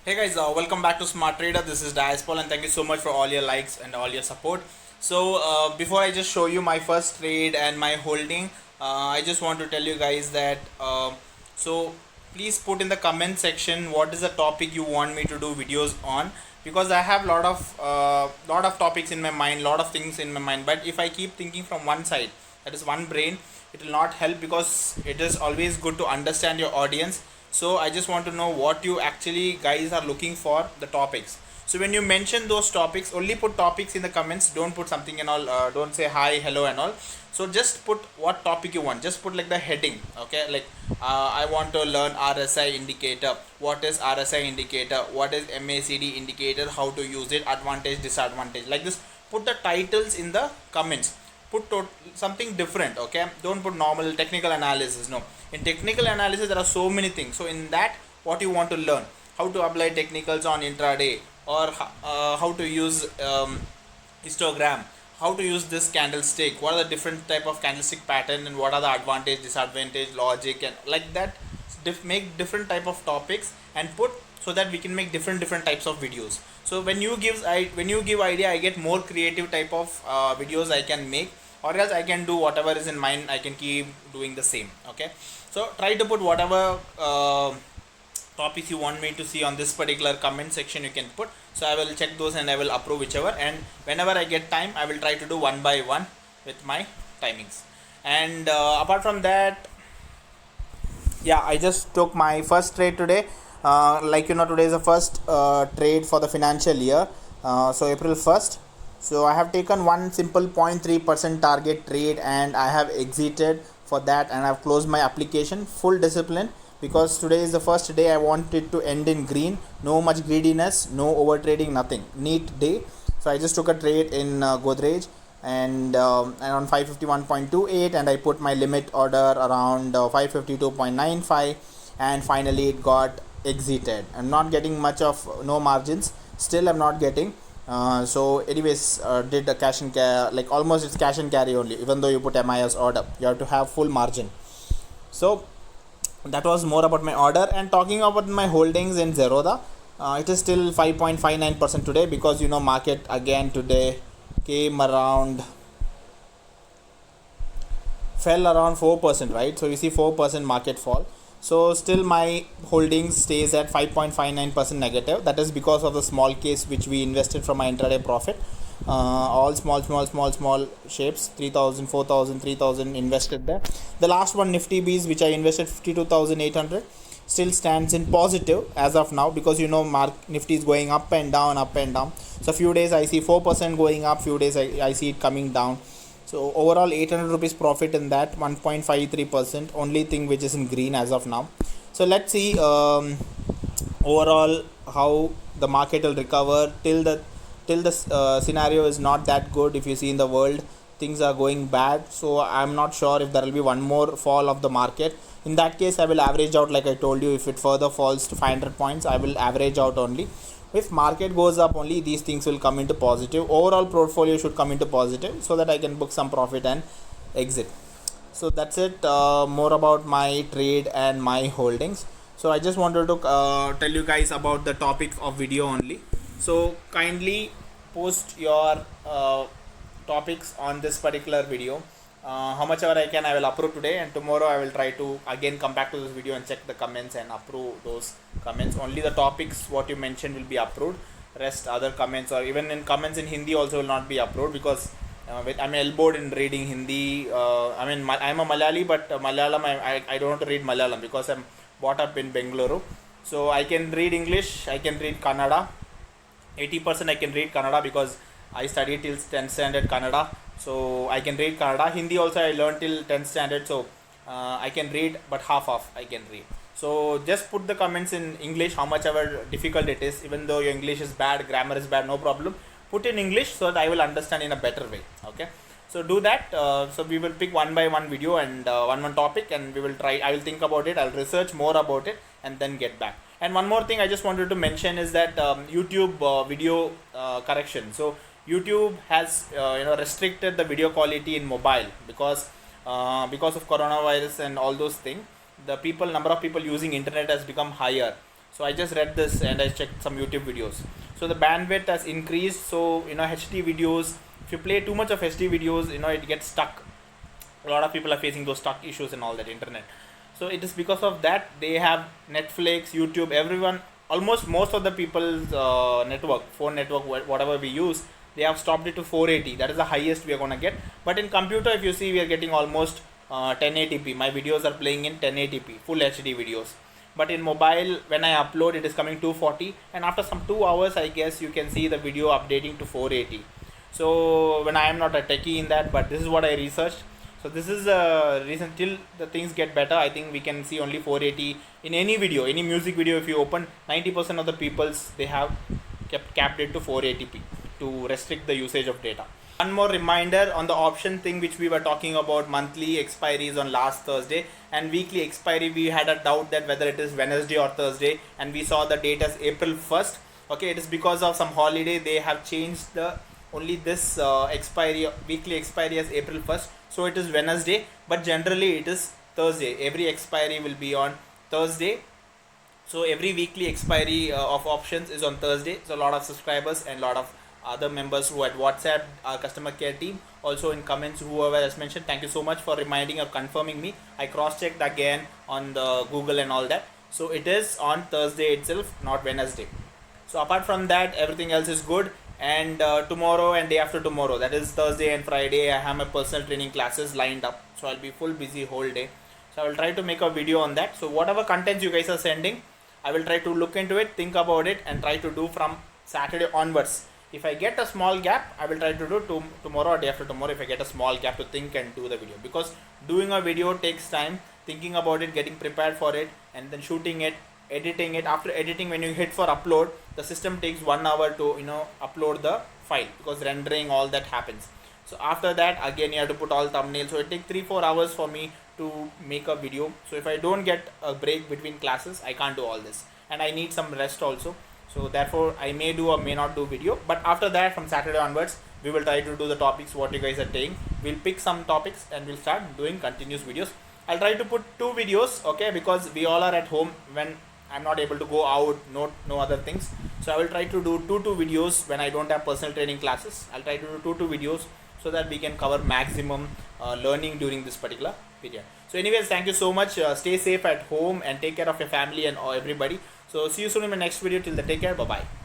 Hey guys, welcome back to Smart Trader. This is Diaspol and thank you so much for all your likes and all your support. Before I just show you my first trade and my holding, I just want to tell you guys that so please put in the comment section what is the topic you want me to do videos on, because I have lot of topics in my mind, lot of things in my mind. But if I keep thinking from one side, that is one brain, it will not help, because it is always good to understand your audience. So I just want to know what you actually guys are looking for the topics. So when you mention those topics, only put topics in the comments, don't put something and all, don't say hi, hello and all. So just put what topic you want, just put like the heading, okay, like I want to learn RSI indicator, what is RSI indicator, what is MACD indicator, how to use it, advantage, disadvantage, like this. Put the titles in the comments, put something different, okay, don't put normal technical analysis. No, in technical analysis there are so many things. So in that, what you want to learn, how to apply technicals on intraday, or how to use histogram, how to use this candlestick, what are the different type of candlestick pattern, and what are the advantage, disadvantage, logic, and like that. Make different type of topics and put, so that we can make different types of videos. So when you give idea, I get more creative type of videos I can make, or else I can do whatever is in mind, I can keep doing the same. Okay, so try to put whatever topics you want me to see on this particular comment section, you can put. So I will check those and I will approve whichever, and whenever I get time, I will try to do one by one with my timings. And apart from that, yeah, I just took my first trade today. Today is the first trade for the financial year, so April 1st. So I have taken one simple 0.3% target trade and I have exited for that, and I have closed my application. Full discipline, because today is the first day I want it to end in green. No much greediness, no over trading, nothing. Neat day. So I just took a trade in Godrej, and around 551.28, and I put my limit order around 552.95, and finally it got exited. I'm not getting much of, no margins, still I'm not getting. Did a cash and carry, like almost it's cash and carry only, even though you put MIS order, you have to have full margin. So that was more about my order. And talking about my holdings in Zerodha, it is still 5.59% today, because market again today came around, fell around 4%, right? So you see 4% market fall. So still my holdings stays at 5.59% negative. That is because of the small case which we invested from my intraday profit. All small shapes, 3,000, 4,000, 3,000 invested there. The last one, Nifty Bees, which I invested 52,800, still stands in positive as of now, because Nifty is going up and down, up and down. So few days I see 4% going up, few days I see it coming down. So overall 800 rupees profit in that, 1.53%, only thing which is in green as of now. So let's see overall how the market will recover. Till the scenario is not that good. If you see in the world, things are going bad, so I'm not sure if there will be one more fall of the market. In that case, I will average out, like I told you. If it further falls to 500 points, I will average out only. If market goes up, only these things will come into positive. Overall portfolio should come into positive, so that I can book some profit and exit. So that's it, more about my trade and my holdings. So I just wanted to tell you guys about the topic of video only. So kindly post your topics on this particular video. How much ever I can, I will approve today, and tomorrow I will try to again come back to this video and check the comments and approve those comments. Only the topics what you mentioned will be approved. Rest other comments, or even in comments in Hindi also, will not be approved, because I'm elbowed in reading Hindi. I'm a Malayali, but Malayalam, I don't want to read Malayalam, because I'm brought up in Bengaluru. So I can read English, I can read Kannada. 80% I can read Kannada, because I studied till 10th standard Kannada. So I can read Kannada. Hindi also I learned till 10th standard. So I can read, but half I can read. So just put the comments in English, how much ever difficult it is. Even though your English is bad, grammar is bad, no problem. Put in English, so that I will understand in a better way. Okay. So do that. So we will pick one by one video and one topic, and we will try. I will think about it. I'll research more about it and then get back. And one more thing I just wanted to mention is that YouTube video correction. So YouTube has restricted the video quality in mobile, because of coronavirus and all those things. The number of people using internet has become higher. So I just read this and I checked some YouTube videos. So the bandwidth has increased. So HD videos, if you play too much of HD videos, it gets stuck. A lot of people are facing those stuck issues and all that internet. So it is because of that they have Netflix, YouTube, everyone, almost most of the people's network, phone network, whatever we use, they have stopped it to 480. That is the highest we are gonna get. But in computer, if you see, we are getting almost 1080p. My videos are playing in 1080p, full HD videos. But in mobile, when I upload, it is coming 240, and after some 2 hours, I guess you can see the video updating to 480. So when I am not a techie in that, but this is what I researched. So this is a reason till the things get better. I think we can see only 480 in any video, any music video. If you open, 90% of the people's, they have capped it to 480p to restrict the usage of data. One more reminder on the option thing which we were talking about, monthly expiries on last Thursday, and weekly expiry, we had a doubt that whether it is Wednesday or Thursday, and we saw the date as April 1st. Okay, it is because of some holiday they have changed the only this expiry, weekly expiry as April 1st. So it is Wednesday, but generally it is Thursday. Every expiry will be on Thursday. So every weekly expiry of options is on Thursday. So a lot of subscribers and a lot of other members who had WhatsApp our customer care team, also in comments, whoever has mentioned, thank you so much for reminding or confirming me. I cross-checked again on the Google and all that. So it is on Thursday itself, not Wednesday. So apart from that, everything else is good. And tomorrow and day after tomorrow, that is Thursday and Friday, I have my personal training classes lined up. So I'll be full busy whole day. So I will try to make a video on that. So whatever contents you guys are sending, I will try to look into it, think about it, and try to do from Saturday onwards. If I get a small gap, I will try to do tomorrow or day after tomorrow, if I get a small gap to think and do the video. Because doing a video takes time, thinking about it, getting prepared for it, and then shooting it, editing it. After editing, when you hit for upload, the system takes 1 hour to upload the file, because rendering, all that happens. So after that, again you have to put all thumbnails. So it takes 3-4 hours for me to make a video. So if I don't get a break between classes, I can't do all this, and I need some rest also. So therefore I may do or may not do video. But after that, from Saturday onwards, we will try to do the topics what you guys are saying. We'll pick some topics and we'll start doing continuous videos. I'll try to put 2 videos, okay, because we all are at home when I'm not able to go out, no other things. So I will try to do 2 videos when I don't have personal training classes. I'll try to do 2 videos so that we can cover maximum learning during this particular period. So anyways, thank you so much. Stay safe at home and take care of your family and everybody. So see you soon in my next video. Till then, take care. Bye bye.